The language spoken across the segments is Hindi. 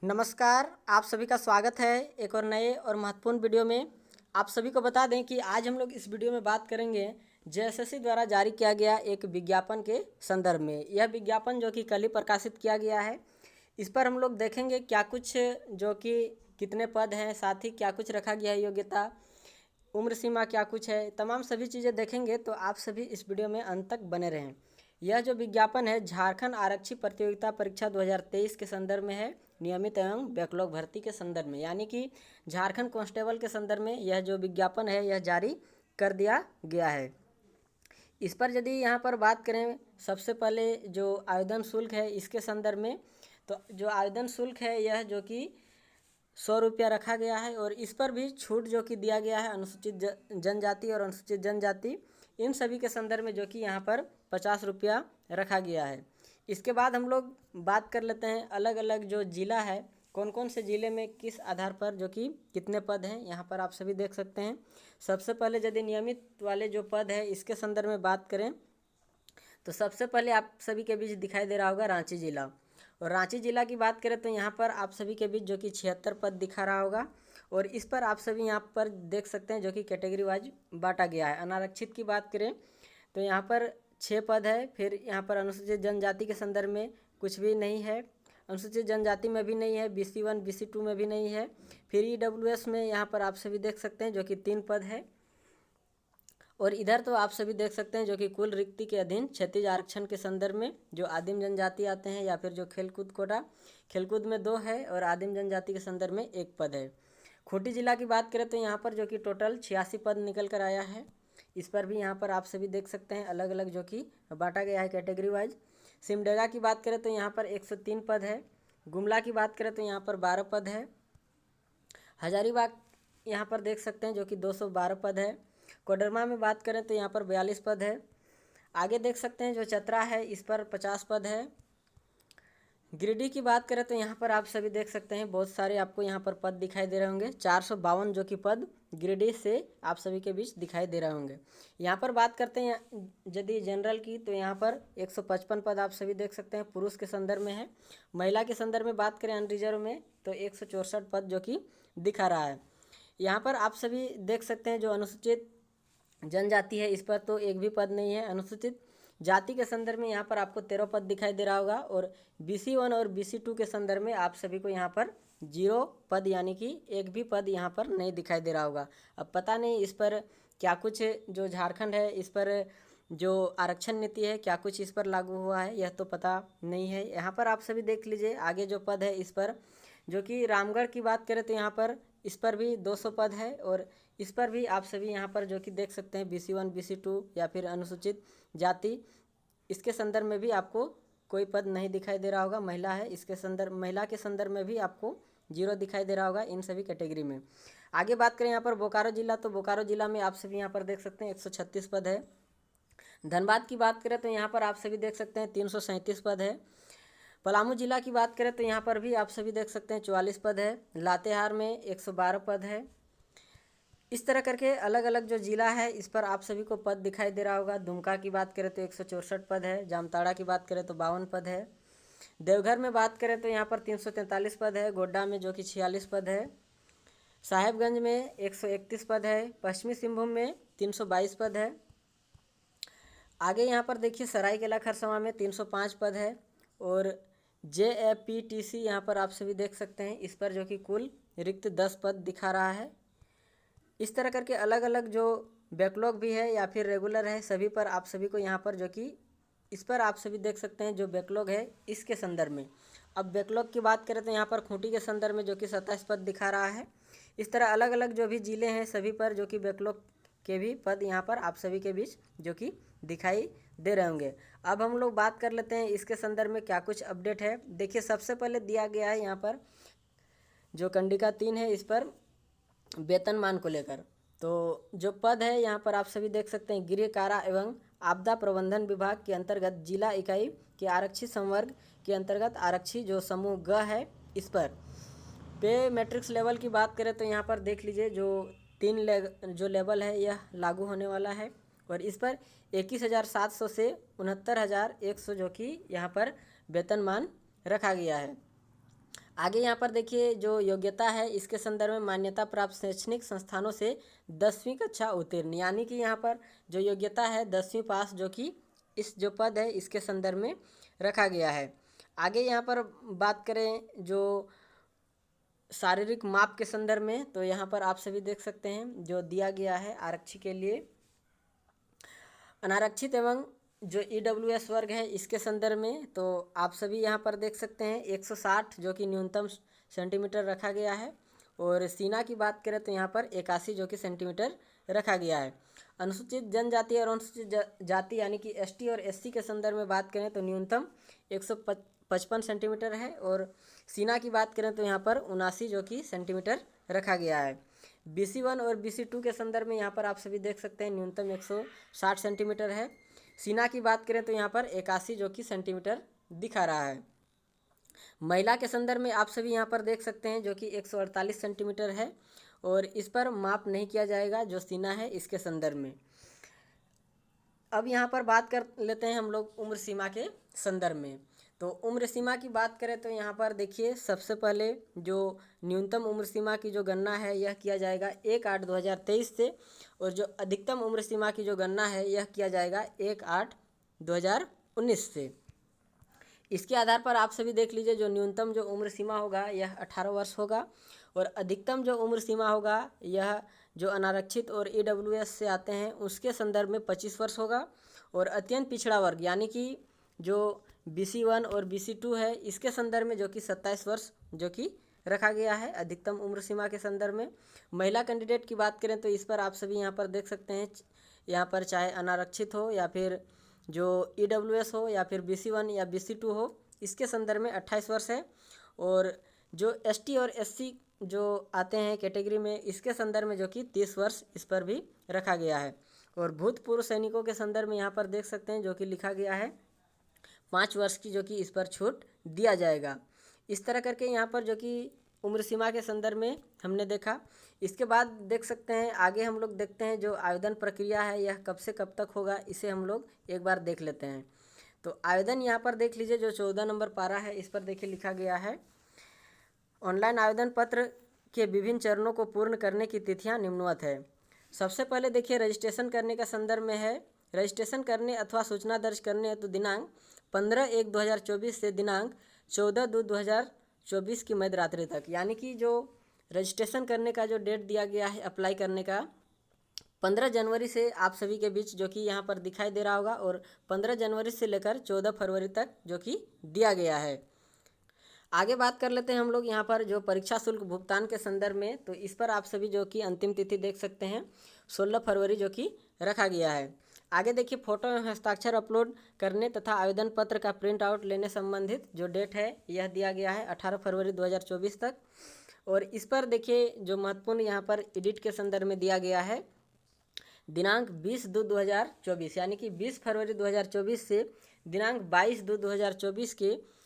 नमस्कार, आप सभी का स्वागत है एक और नए और महत्वपूर्ण वीडियो में। आप सभी को बता दें कि आज हम लोग इस वीडियो में बात करेंगे जेएसएससी द्वारा जारी किया गया एक विज्ञापन के संदर्भ में। यह विज्ञापन जो कि कल ही प्रकाशित किया गया है, इस पर हम लोग देखेंगे क्या कुछ जो कि कितने पद हैं, साथ ही क्या कुछ रखा गया है, योग्यता, उम्र सीमा क्या कुछ है, तमाम सभी चीज़ें देखेंगे। तो आप सभी इस वीडियो में अंत तक बने रहें। यह जो विज्ञापन है झारखंड आरक्षी प्रतियोगिता परीक्षा 2023 के संदर्भ में है, नियमित एवं बैकलॉग भर्ती के संदर्भ में, यानी कि झारखंड कांस्टेबल के संदर्भ में यह जो विज्ञापन है यह जारी कर दिया गया है। इस पर यदि यहाँ पर बात करें, सबसे पहले जो आवेदन शुल्क है इसके संदर्भ में, तो जो आवेदन शुल्क है यह जो कि 100 रुपया रखा गया है और इस पर भी छूट जो कि दिया गया है अनुसूचित जनजाति और अनुसूचित जनजाति इन सभी के संदर्भ में, जो कि यहाँ पर 50 रुपया रखा गया है। इसके बाद हम लोग बात कर लेते हैं अलग अलग जो ज़िला है, कौन कौन से ज़िले में किस आधार पर जो कि कितने पद हैं, यहाँ पर आप सभी देख सकते हैं। सबसे पहले यदि नियमित वाले जो पद है इसके संदर्भ में बात करें तो सबसे पहले आप सभी के बीच दिखाई दे रहा होगा रांची जिला। और रांची जिला की बात करें तो यहाँ पर आप सभी के बीच जो कि 76 पद दिखा रहा होगा और इस पर आप सभी यहाँ पर देख सकते हैं जो कि कैटेगरी वाइज बांटा गया है। अनारक्षित की बात करें तो यहाँ पर 6 पद है। फिर यहाँ पर अनुसूचित जनजाति के संदर्भ में कुछ भी नहीं है, अनुसूचित जनजाति में भी नहीं है, BC1 BC2 में भी नहीं है। फिर EWS में यहाँ पर आप सभी देख सकते हैं जो कि 3 पद है। और इधर तो आप सभी देख सकते हैं जो कि कुल रिक्ति के अधीन क्षैतिज आरक्षण के संदर्भ में जो आदिम जनजाति आते हैं, या फिर जो खेलकूद कोटा, खेलकूद में 2 है और आदिम जनजाति के संदर्भ में 1 पद है। खूंटी जिला की बात करें तो यहाँ पर जो कि टोटल 86 पद निकल कर आया है। इस पर भी यहाँ पर आप सभी देख सकते हैं अलग अलग जो कि बांटा गया है कैटेगरी वाइज। सिमडेगा की बात करें तो यहाँ पर 103 पद है। गुमला की बात करें तो यहाँ पर 12 पद है। हजारीबाग यहाँ पर देख सकते हैं जो कि 212 पद है। कोडरमा में बात करें तो यहाँ पर 42 पद है। आगे देख सकते हैं जो चतरा है इस पर 50 पद है। गिरिडीह की बात करें तो यहाँ पर आप सभी देख सकते हैं बहुत सारे आपको यहाँ पर पद दिखाई दे रहे होंगे, 452 जो कि पद गिरिडीह से आप सभी के बीच दिखाई दे रहे होंगे। यहाँ पर बात करते हैं यदि जनरल की तो यहाँ पर 155 पद आप सभी देख सकते हैं, पुरुष के संदर्भ में है। महिला के संदर्भ में बात करें अनरिजर्व में तो 164 पद जो कि दिखा रहा है। यहाँ पर आप सभी देख सकते हैं जो अनुसूचित जनजाति है इस पर तो एक भी पद नहीं है। अनुसूचित जाति के संदर्भ में यहाँ पर आपको 13 पद दिखाई दे रहा होगा और BC1 और BC2 के संदर्भ में आप सभी को यहाँ पर 0 पद, यानी कि एक भी पद यहाँ पर नहीं दिखाई दे रहा होगा। अब पता नहीं इस पर क्या कुछ जो झारखंड है इस पर जो आरक्षण नीति है क्या कुछ इस पर लागू हुआ है, यह तो पता नहीं है। यहाँ पर आप सभी देख लीजिए आगे जो पद है इस पर जो कि रामगढ़ की बात करें तो यहाँ पर इस पर भी 200 पद है और इस पर भी आप सभी यहाँ पर जो कि देख सकते हैं BC1 BC2 या फिर अनुसूचित जाति, इसके संदर्भ में भी आपको कोई पद नहीं दिखाई दे रहा होगा। महिला है, इसके संदर्भ महिला के संदर्भ में भी आपको 0 दिखाई दे रहा होगा इन सभी कैटेगरी में। आगे बात करें यहाँ पर बोकारो जिला, तो बोकारो जिला में आप सभी यहाँ पर देख सकते हैं 136 पद है। धनबाद की बात करें तो यहाँ पर आप सभी देख सकते हैं 337 पद है। पलामू जिला की बात करें तो यहाँ पर भी आप सभी देख सकते हैं 44 पद है। लातेहार में 112 पद है। इस तरह करके अलग अलग जो ज़िला है इस पर आप सभी को पद दिखाई दे रहा होगा। दुमका की बात करें तो 164 पद है। जामताड़ा की बात करें तो 52 पद है। देवघर में बात करें तो यहाँ पर 343 पद है। गोड्डा में जो कि 46 पद है। साहेबगंज में 131 पद है। पश्चिमी सिंहभूम में 322 पद है। आगे यहाँ पर देखिए सरायकेला खरसावां में 305 पद है और JAPTC यहाँ पर आप सभी देख सकते हैं इस पर जो कि कुल रिक्त 10 पद दिखा रहा है। इस तरह करके अलग अलग जो बैकलॉग भी है या फिर रेगुलर है सभी पर आप सभी को यहाँ पर जो कि इस पर आप सभी देख सकते हैं जो बैकलॉग है इसके संदर्भ में। अब बैकलॉग की बात करें तो यहाँ पर खूंटी के संदर्भ में जो कि 27 पद दिखा रहा है। इस तरह अलग अलग जो भी ज़िले हैं सभी पर जो कि बैकलॉग के भी पद यहाँ पर आप सभी के बीच जो कि दिखाई दे रहे होंगे। अब हम लोग बात कर लेते हैं इसके संदर्भ में क्या कुछ अपडेट है। देखिए सबसे पहले दिया गया है यहाँ पर जो कंडिका 3 है इस पर वेतनमान को लेकर, तो जो पद है यहाँ पर आप सभी देख सकते हैं गृह कारा एवं आपदा प्रबंधन विभाग के अंतर्गत जिला इकाई के आरक्षी संवर्ग के अंतर्गत आरक्षी जो समूह ग है इस पर पे मैट्रिक्स लेवल की बात करें तो यहाँ पर देख लीजिए जो 3 जो लेवल है यह लागू होने वाला है और इस पर 21,700 से 69,100 जो कि यहाँ पर वेतनमान रखा गया है। आगे यहाँ पर देखिए जो योग्यता है इसके संदर्भ में मान्यता प्राप्त शैक्षणिक संस्थानों से 10वीं कक्षा उत्तीर्ण, यानी कि यहाँ पर जो योग्यता है 10वीं पास, जो कि इस जो पद है इसके संदर्भ में रखा गया है। आगे यहाँ पर बात करें जो शारीरिक माप के संदर्भ में, तो यहाँ पर आप सभी देख सकते हैं जो दिया गया है आरक्षी के लिए। अनारक्षित एवं जो ईडब्ल्यूएस वर्ग है इसके संदर्भ में तो आप सभी यहाँ पर देख सकते हैं 160 जो कि न्यूनतम सेंटीमीटर रखा गया है। और सीना की बात करें तो यहाँ पर 81 जो कि सेंटीमीटर रखा गया है। अनुसूचित जनजाति और अनुसूचित जाति यानी कि एसटी और एससी के संदर्भ में बात करें तो न्यूनतम 155 सेंटीमीटर है। और सीना की बात करें तो यहाँ पर 79 जो कि सेंटीमीटर रखा गया है। BC1 और BC2 के संदर्भ में यहाँ पर आप सभी देख सकते हैं न्यूनतम 160 सेंटीमीटर है। सीना की बात करें तो यहाँ पर 81 जो कि सेंटीमीटर दिखा रहा है। महिला के संदर्भ में आप सभी यहाँ पर देख सकते हैं जो कि 148 सेंटीमीटर है और इस पर माप नहीं किया जाएगा जो सीना है इसके संदर्भ में। अब यहाँ पर बात कर लेते हैं हम लोग उम्र सीमा के संदर्भ में। तो उम्र सीमा की बात करें तो यहाँ पर देखिए सबसे पहले जो न्यूनतम उम्र सीमा की जो गणना है यह किया जाएगा 1/8/2023 से, और जो अधिकतम उम्र सीमा की जो गणना है यह किया जाएगा 1/8/2019 से। इसके आधार पर आप सभी देख लीजिए जो न्यूनतम जो उम्र सीमा होगा यह 18 वर्ष होगा और अधिकतम जो उम्र सीमा होगा यह जो अनारक्षित और ईडब्ल्यूएस से आते हैं उसके संदर्भ में 25 वर्ष होगा। और अत्यंत पिछड़ा वर्ग यानी कि जो BC1 और BC2 है इसके संदर्भ में जो कि 27 वर्ष जो कि रखा गया है अधिकतम उम्र सीमा के संदर्भ में। महिला कैंडिडेट की बात करें तो इस पर आप सभी यहाँ पर देख सकते हैं, यहाँ पर चाहे अनारक्षित हो या फिर जो ईडब्ल्यूएस हो या फिर BC1 या BC2 हो, इसके संदर्भ में 28 वर्ष है। और जो ST और SC जो आते हैं कैटेगरी में इसके संदर्भ में जो कि 30 वर्ष इस पर भी रखा गया है। और भूतपूर्व सैनिकों के संदर्भ में यहाँ पर देख सकते हैं जो कि लिखा गया है 5 वर्ष की जो कि इस पर छूट दिया जाएगा। इस तरह करके यहाँ पर जो कि उम्र सीमा के संदर्भ में हमने देखा। इसके बाद देख सकते हैं आगे हम लोग देखते हैं जो आवेदन प्रक्रिया है यह कब से कब तक होगा, इसे हम लोग एक बार देख लेते हैं। तो आवेदन यहाँ पर देख लीजिए जो 14 नंबर पारा है इस पर देखिए लिखा गया है ऑनलाइन आवेदन पत्र के विभिन्न चरणों को पूर्ण करने की तिथियां निम्नवत है। सबसे पहले देखिए रजिस्ट्रेशन करने का संदर्भ में है, रजिस्ट्रेशन करने अथवा सूचना दर्ज करने हेतु दिनांक 15/1/2024 से दिनांक 14/2/2024 की मध्य रात्रि तक, यानी कि जो रजिस्ट्रेशन करने का जो डेट दिया गया है अप्लाई करने का 15 जनवरी से आप सभी के बीच जो कि यहाँ पर दिखाई दे रहा होगा, और 15 जनवरी से लेकर 14 फरवरी तक जो कि दिया गया है। आगे बात कर लेते हैं हम लोग यहाँ पर जो परीक्षा शुल्क भुगतान के संदर्भ में, तो इस पर आप सभी जो कि अंतिम तिथि देख सकते हैं 16 फरवरी जो कि रखा गया है। आगे देखिए फोटो एवं हस्ताक्षर अपलोड करने तथा आवेदन पत्र का प्रिंट आउट लेने संबंधित जो डेट है यह दिया गया है 18 फरवरी 2024 तक। और इस पर देखिए जो महत्वपूर्ण यहाँ पर एडिट के संदर्भ में दिया गया है दिनांक 20/2/2024 यानी कि 20 फरवरी 2024 से दिनांक 22/2/2024 के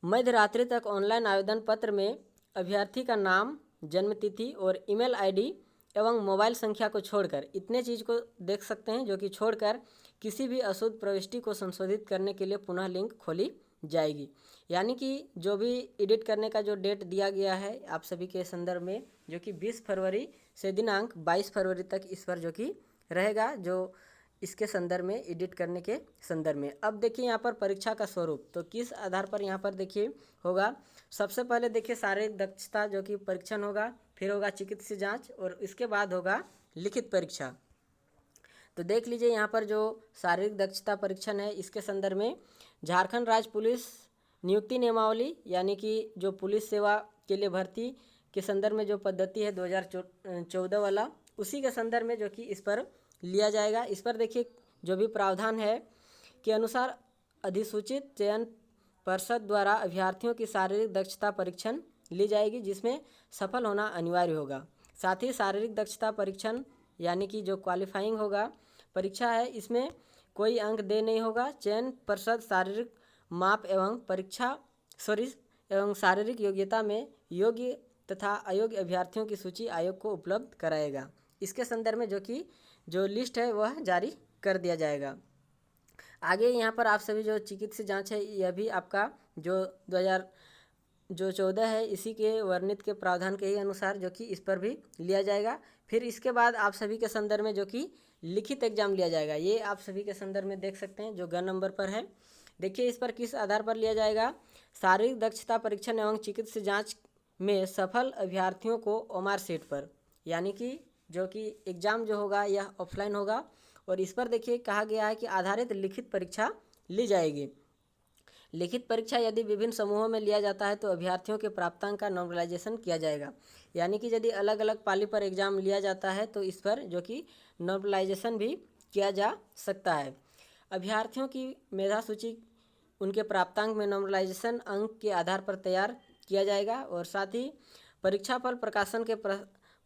मध्य रात्रि तक ऑनलाइन आवेदन पत्र में अभ्यर्थी का नाम, जन्मतिथि और ईमेल आईडी एवं मोबाइल संख्या को छोड़कर इतने चीज़ को देख सकते हैं जो कि छोड़कर किसी भी अशुद्ध प्रविष्टि को संशोधित करने के लिए पुनः लिंक खोली जाएगी। यानी कि जो भी एडिट करने का जो डेट दिया गया है आप सभी के संदर्भ में जो कि 20 फरवरी से दिनांक 22 फरवरी तक इस पर जो कि रहेगा, जो इसके संदर्भ में एडिट करने के संदर्भ में। अब देखिए यहाँ पर परीक्षा का स्वरूप तो किस आधार पर यहाँ पर देखिए होगा। सबसे पहले देखिए शारीरिक दक्षता जो कि परीक्षण होगा, फिर होगा चिकित्सीय जांच और इसके बाद होगा लिखित परीक्षा। तो देख लीजिए यहाँ पर जो शारीरिक दक्षता परीक्षण है इसके संदर्भ में झारखंड राज्य पुलिस नियुक्ति नियमावली यानी कि जो पुलिस सेवा के लिए भर्ती के संदर्भ में जो पद्धति है 2014 वाला, उसी के संदर्भ में जो कि इस पर लिया जाएगा। इस पर देखिए जो भी प्रावधान है के अनुसार अधिसूचित चयन पर्षद द्वारा अभ्यर्थियों की शारीरिक दक्षता परीक्षण ली जाएगी जिसमें सफल होना अनिवार्य होगा। साथ ही शारीरिक दक्षता परीक्षण यानी कि जो क्वालिफाइंग होगा परीक्षा है इसमें कोई अंक दे नहीं होगा। चयन पर्षद शारीरिक माप एवं शारीरिक योग्यता में योग्य तथा अयोग्य अभ्यर्थियों की सूची आयोग को उपलब्ध कराएगा। इसके संदर्भ में जो कि जो लिस्ट है वह जारी कर दिया जाएगा। आगे यहाँ पर आप सभी जो चिकित्सीय जांच है यह भी आपका जो जो 14 है इसी के वर्णित के प्रावधान के ही अनुसार जो कि इस पर भी लिया जाएगा। फिर इसके बाद आप सभी के संदर्भ में जो कि लिखित एग्जाम लिया जाएगा, ये आप सभी के संदर्भ में देख सकते हैं जो ग नंबर पर है। देखिए इस पर किस आधार पर लिया जाएगा। शारीरिक दक्षता परीक्षण एवं चिकित्सा जांच में सफल अभ्यर्थियों को ओमार सीट पर, यानी कि जो कि एग्ज़ाम जो होगा यह ऑफलाइन होगा। और इस पर देखिए कहा गया है कि आधारित लिखित परीक्षा ली जाएगी। लिखित परीक्षा यदि विभिन्न समूहों में लिया जाता है तो अभ्यर्थियों के प्राप्तांक का नॉर्मलाइजेशन किया जाएगा, यानी कि यदि अलग अलग पाली पर एग्जाम लिया जाता है तो इस पर जो कि नॉर्मलाइजेशन भी किया जा सकता है। अभ्यर्थियों की मेधा सूची उनके प्राप्तांक में नॉर्मलाइजेशन अंक के आधार पर तैयार किया जाएगा और साथ ही परीक्षाफल प्रकाशन के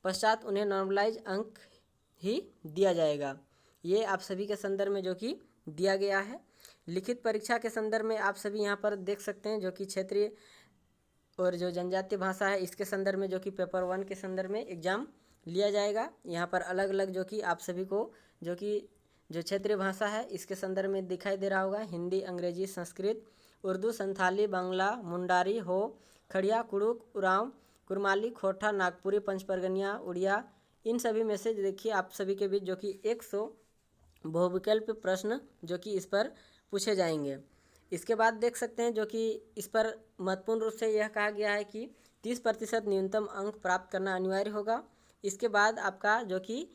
पश्चात उन्हें नॉर्मलाइज अंक ही दिया जाएगा। ये आप सभी के संदर्भ में जो कि दिया गया है। लिखित परीक्षा के संदर्भ में आप सभी यहाँ पर देख सकते हैं जो कि क्षेत्रीय और जो जनजातीय भाषा है इसके संदर्भ में जो कि पेपर 1 के संदर्भ में एग्जाम लिया जाएगा। यहाँ पर अलग अलग जो कि आप सभी को जो कि जो क्षेत्रीय भाषा है इसके संदर्भ में दिखाई दे रहा होगा, हिंदी, अंग्रेजी, संस्कृत, उर्दू, संथाली, बांग्ला, मुंडारी, हो, खड़िया, कुड़ुक, उरांव, कुरमाली, खोटा, नागपुरी, पंचपरगनिया, उड़िया, इन सभी में से देखिए आप सभी के बीच जो कि 100 बहुविकल्प प्रश्न जो कि इस पर पूछे जाएंगे। इसके बाद देख सकते हैं जो कि इस पर महत्वपूर्ण रूप से यह कहा गया है कि 30% न्यूनतम अंक प्राप्त करना अनिवार्य होगा। इसके बाद आपका जो कि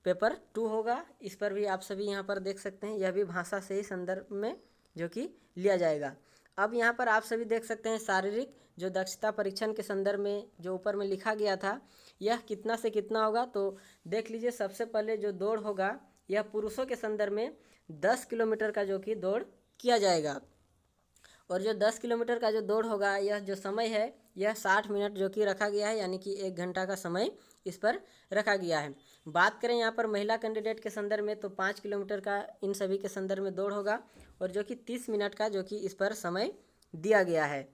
पेपर 2 होगा, इस पर भी आप सभी यहाँ पर देख सकते हैं, यह भी भाषा से ही संदर्भ में जो कि लिया जाएगा। अब यहाँ पर आप सभी देख सकते हैं शारीरिक जो दक्षता परीक्षण के संदर्भ में जो ऊपर में लिखा गया था यह कितना से कितना होगा, तो देख लीजिए सबसे पहले जो दौड़ होगा यह पुरुषों के संदर्भ में 10 किलोमीटर का जो कि दौड़ किया जाएगा। और जो 10 किलोमीटर का जो दौड़ होगा यह जो समय है यह 60 मिनट जो कि रखा गया है, यानी कि 1 घंटा का समय इस पर रखा गया है। बात करें यहाँ पर महिला कैंडिडेट के संदर्भ में तो 5 किलोमीटर का इन सभी के संदर्भ में दौड़ होगा और जो कि 30 मिनट का जो कि इस पर समय दिया गया है।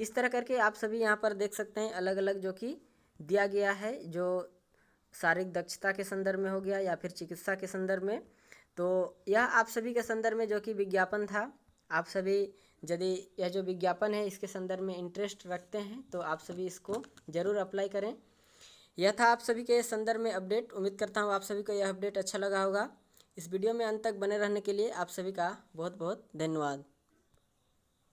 इस तरह करके आप सभी यहाँ पर देख सकते हैं अलग अलग जो कि दिया गया है, जो शारीरिक दक्षता के संदर्भ में हो गया या फिर चिकित्सा के संदर्भ में। तो यह आप सभी के संदर्भ में जो कि विज्ञापन था। आप सभी यदि यह जो विज्ञापन है इसके संदर्भ में इंटरेस्ट रखते हैं तो आप सभी इसको ज़रूर अप्लाई करें। यह था आप सभी के संदर्भ में अपडेट। उम्मीद करता हूँ आप सभी को यह अपडेट अच्छा लगा होगा। इस वीडियो में अंत तक बने रहने के लिए आप सभी का बहुत बहुत धन्यवाद।